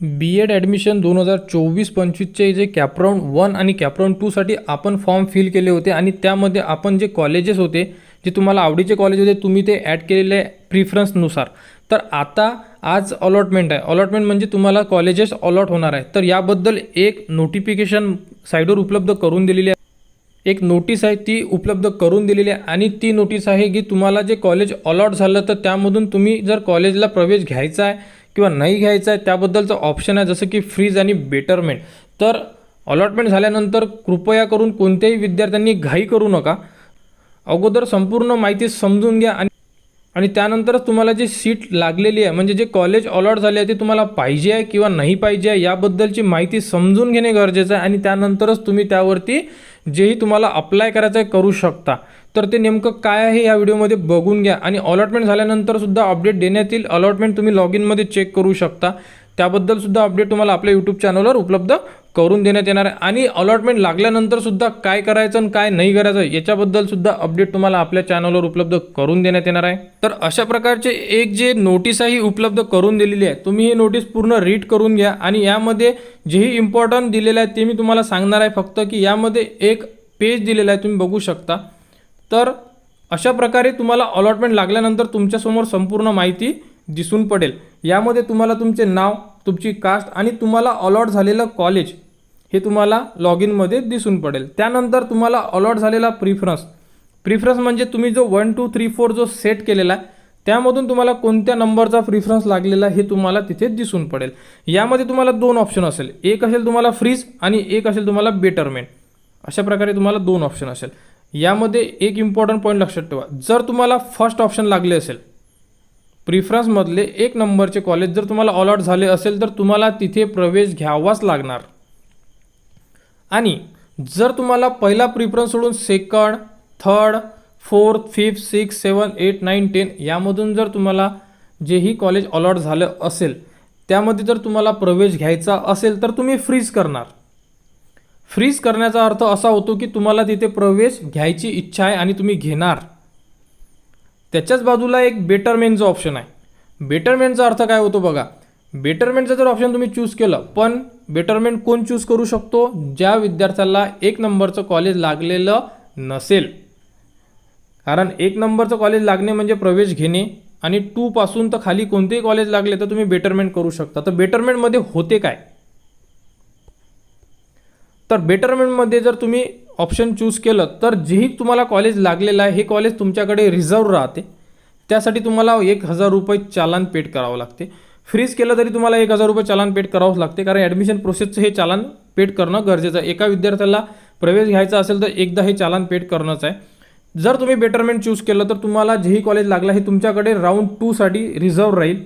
B.Ed admission 2024-25चे जे कॅपराऊंड 1 आणि कॅपराऊंड 2साठी आपण फॉर्म फिल केले होते आणि त्यामध्ये आपण जे कॉलेजेस होते, जे तुम्हाला आवडीचे कॉलेज होते, तुम्ही ते ॲड केलेले प्रिफरन्सनुसार. तर आता आज अलॉटमेंट आहे. अलॉटमेंट म्हणजे तुम्हाला कॉलेजेस अलॉट होणार आहे. तर याबद्दल एक नोटिफिकेशन साईडवर उपलब्ध करून दिलेली आहे. एक नोटीस आहे ती उपलब्ध करून दिलेली आहे आणि ती नोटीस आहे की तुम्हाला जे कॉलेज अलॉट झालं तर त्यामधून तुम्ही जर कॉलेजला प्रवेश घ्यायचा आहे किंवा नाही घ्यायचा आहे त्याबद्दलचं ऑप्शन आहे, जसं की फ्रीज आणि बेटरमेंट. तर अलॉटमेंट झाल्यानंतर कृपया करून कोणत्याही विद्यार्थ्यांनी घाई करू नका. अगोदर संपूर्ण माहिती समजून घ्या आणि त्यानंतरच तुम्हाला जे सीट लागलेली आहे म्हणजे जे कॉलेज अलॉट झाले आहे ते तुम्हाला पाहिजे आहे किंवा नाही पाहिजे आहे याबद्दलची माहिती समजून घेणे गरजेचं आहे आणि त्यानंतरच तुम्ही त्यावरती जेही तुम्हाला अप्लाय करायचं आहे करू शकता. तर ते नेमकं काय आहे या व्हिडिओमध्ये बघून घ्या आणि अलॉटमेंट झाल्यानंतरसुद्धा अपडेट देण्यात येईल. अलॉटमेंट तुम्ही लॉग इनमध्ये चेक करू शकता. त्याबद्दलसुद्धा अपडेट तुम्हाला आपल्या यूट्यूब चॅनलवर उपलब्ध करून देण्यात येणार आहे आणि अलॉटमेंट लागल्यानंतरसुद्धा काय करायचं आणि काय नाही करायचं याच्याबद्दलसुद्धा अपडेट तुम्हाला आपल्या चॅनलवर उपलब्ध करून देण्यात येणार आहे. तर अशा प्रकारचे एक जे नोटीस आहे उपलब्ध करून दिलेली आहे. तुम्ही ही नोटीस पूर्ण रीड करून घ्या आणि यामध्ये जेही इम्पॉर्टंट दिलेलं आहे ते मी तुम्हाला सांगणार आहे. फक्त की यामध्ये एक पेज दिलेला आहे, तुम्ही बघू शकता. तर अशा प्रकारे तुम्हाला अलॉटमेंट लागल्यानंतर तुमच्यासमोर संपूर्ण माहिती दिसून पडेल. यामध्ये तुम्हाला तुमचे नाव, तुमची कास्ट आणि तुम्हाला अलॉट झालेलं कॉलेज हे तुम्हाला लॉग इनमध्ये दिसून पडेल. त्यानंतर तुम्हाला अलॉट झालेला प्रिफरन्स म्हणजे तुम्ही जो 1 2 3 4 जो सेट केलेला आहे त्यामधून तुम्हाला कोणत्या नंबरचा प्रिफरन्स लागलेला हे तुम्हाला तिथे दिसून पडेल. यामध्ये तुम्हाला 2 ऑप्शन असेल. एक असेल तुम्हाला फ्रीज आणि एक असेल तुम्हाला बेटरमेंट. अशा प्रकारे तुम्हाला 2 ऑप्शन असेल. यामध्ये एक इम्पॉर्टंट पॉईंट लक्षात ठेवा. जर तुम्हाला फर्स्ट ऑप्शन लागले असेल, प्रिफरन्समधले 1 नंबरचे कॉलेज जर तुम्हाला अलॉट झाले असेल तर तुम्हाला तिथे प्रवेश घ्यावाच लागणार. आणि जर तुम्हाला पहिला प्रिफरन्स सोडून सेकंड, थर्ड, फोर्थ, फिफ्थ, 6, 7, 8, 9, 10 यामधून जर तुम्हाला जेही कॉलेज अलॉट झालं असेल त्यामध्ये जर तुम्हाला प्रवेश घ्यायचा असेल तर तुम्ही फ्रीज करणार. फ्रीज करण्याचा अर्थ असा होतो की तुम्हाला तिथे प्रवेश घ्यायची इच्छा आहे आणि तुम्ही घेणार. त्याच्याच बाजूला एक बेटरमेंटचा ऑप्शन आहे. बेटरमेंटचा अर्थ काय होतो बघा. बेटरमेंटचं जर ऑप्शन तुम्ही चूज केलं, पण बेटरमेंट कोण चूज करू शकतो? ज्या विद्यार्थ्याला 1 नंबरचं कॉलेज लागलेलं नसेल. कारण 1 नंबरचं कॉलेज लागणे म्हणजे प्रवेश घेणे आणि 2 पासून तर खाली कोणतेही कॉलेज लागले तर तुम्ही बेटरमेंट करू शकता. तर बेटरमेंटमध्ये होते काय? तर बेटरमेंटमध्ये जर तुम्ही ऑप्शन चूज केलं तर जेही तुम्हाला कॉलेज लागलेलं आहे हे कॉलेज तुमच्याकडे रिझर्व राहते. त्यासाठी तुम्हाला 1000 रुपये चालान पेड करावं लागते. फ्रीज केलं तरी तुम्हाला 1000 रुपये चालान पेड करावंच लागते, कारण ॲडमिशन प्रोसेसचं हे चालान पेड करणं गरजेचं आहे. एका विद्यार्थ्याला प्रवेश घ्यायचा असेल तर एकदा हे चालान पेड करणंच आहे. जर तुम्ही बेटरमेंट चूज केलं तर तुम्हाला जेही कॉलेज लागलं हे तुमच्याकडे राऊंड 2साठी रिझर्व राहील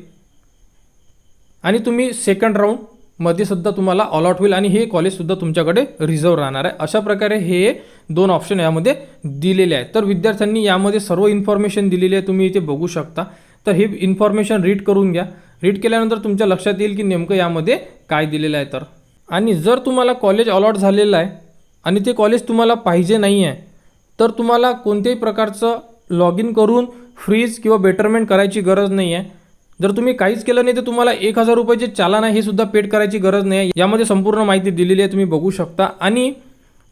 आणि तुम्ही सेकंड राऊंडमध्ये सुद्धा तुम्हाला अलॉट होईल आणि हे कॉलेजसुद्धा तुमच्याकडे रिझर्व राहणार आहे. अशा प्रकारे हे 2 ऑप्शन यामध्ये दिलेले आहेत. तर विद्यार्थ्यांनी यामध्ये सर्व इन्फॉर्मेशन दिलेली आहे, तुम्ही इथे बघू शकता. तर हे इन्फॉर्मेशन रीड करून घ्या. रीड केल्यानंतर तुमच्या लक्षात येईल की नेमकं यामध्ये काय दिलेलं आहे. तर आणि जर तुम्हाला कॉलेज अलॉट झालेलं आहे आणि ते कॉलेज तुम्हाला पाहिजे नाही आहे तर तुम्हाला कोणत्याही प्रकारचं लॉग इन करून फ्रीज किंवा बेटरमेंट करायची गरज नाही आहे. जर तुम्ही काहीच केलं नाही तर तुम्हाला 1000 रुपयाचे चालान आहे हे सुद्धा पेड करायची गरज नाही आहे. यामध्ये संपूर्ण माहिती दिलेली आहे, तुम्ही बघू शकता. आणि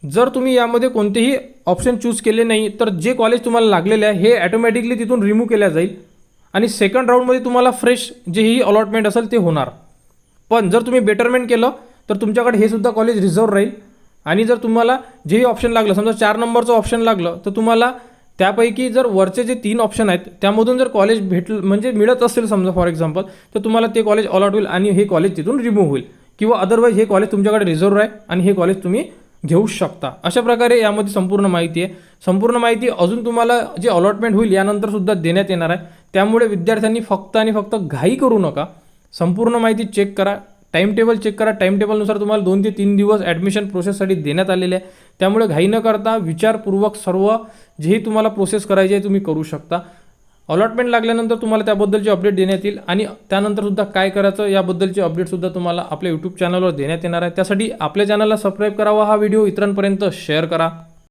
जर तुम्ही यामध्ये कोणतेही ऑप्शन चूज केले नाही तर जे कॉलेज तुम्हाला लागलेले आहे हे ॲटोमॅटिकली तिथून रिमूव्ह केल्या जाईल आणि सेकंड राऊंडमध्ये तुम्हाला फ्रेश जेही अलॉटमेंट असेल ते होणार. पण जर तुम्ही बेटरमेंट केलं तर तुमच्याकडे हे सुद्धा कॉलेज रिझर्व राहील आणि जर तुम्हाला जेही ऑप्शन लागलं, समजा 4 नंबरचं ऑप्शन लागलं तर तुम्हाला त्यापैकी जर वरचे जे 3 ऑप्शन आहेत त्यामधून जर कॉलेज म्हणजे मिळत असेल समजा फॉर एक्झाम्पल, तर तुम्हाला ते कॉलेज अलॉट होईल आणि हे कॉलेज तिथून रिमूव्ह होईल किंवा अदरवाईज हे कॉलेज तुमच्याकडे रिझर्व आहे आणि हे कॉलेज तुम्ही घेऊ शकता. अशा प्रकारे यामध्ये संपूर्ण माहिती आहे. संपूर्ण माहिती अजून तुम्हाला जे अलॉटमेंट होईल यानंतरसुद्धा देण्यात येणार आहे. त्यामुळे विद्यार्थ्यांनी फक्त आणि फक्त घाई करू नका. संपूर्ण माहिती चेक करा, टाईम टेबल चेक करा. टाईम टेबलनुसार तुम्हाला 2 ते 3 दिवस ॲडमिशन प्रोसेससाठी देण्यात आलेले आहे. त्यामुळे घाई न करता विचारपूर्वक सर्व जेही तुम्हाला प्रोसेस करायची आहे तुम्ही करू शकता. अलॉटमेंट लागल्यानंतर तुम्हाला त्याबद्दलची अपडेट देण्यात येईल आणि त्यानंतरसुद्धा काय करायचं याबद्दलची अपडेटसुद्धा तुम्हाला आपल्या यूट्यूब चॅनलवर देण्यात येणार आहे. त्यासाठी आपल्या चॅनलला सबस्क्राईब करावा, हा व्हिडिओ इतरांपर्यंत शेअर करा.